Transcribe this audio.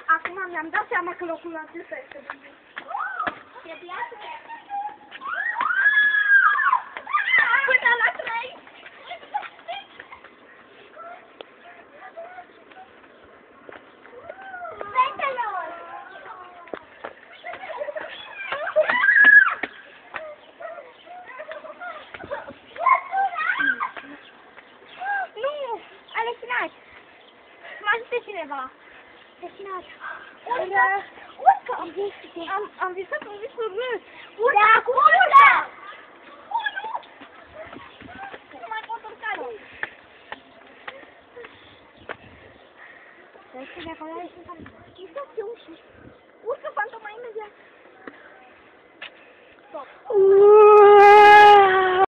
Acum mi-am dat seama că locul acesta este bun. Până la 3! Fetelor! Nu! Aleșinați! Mă ajute cineva! Aleșinați! Urcă! Am visat un vis urât! Urcă! Acum urcă! Nu mai pot urca! Să-i de acolo aleșinați! Închisați ușii! Urcă fantoma imediat! Stop!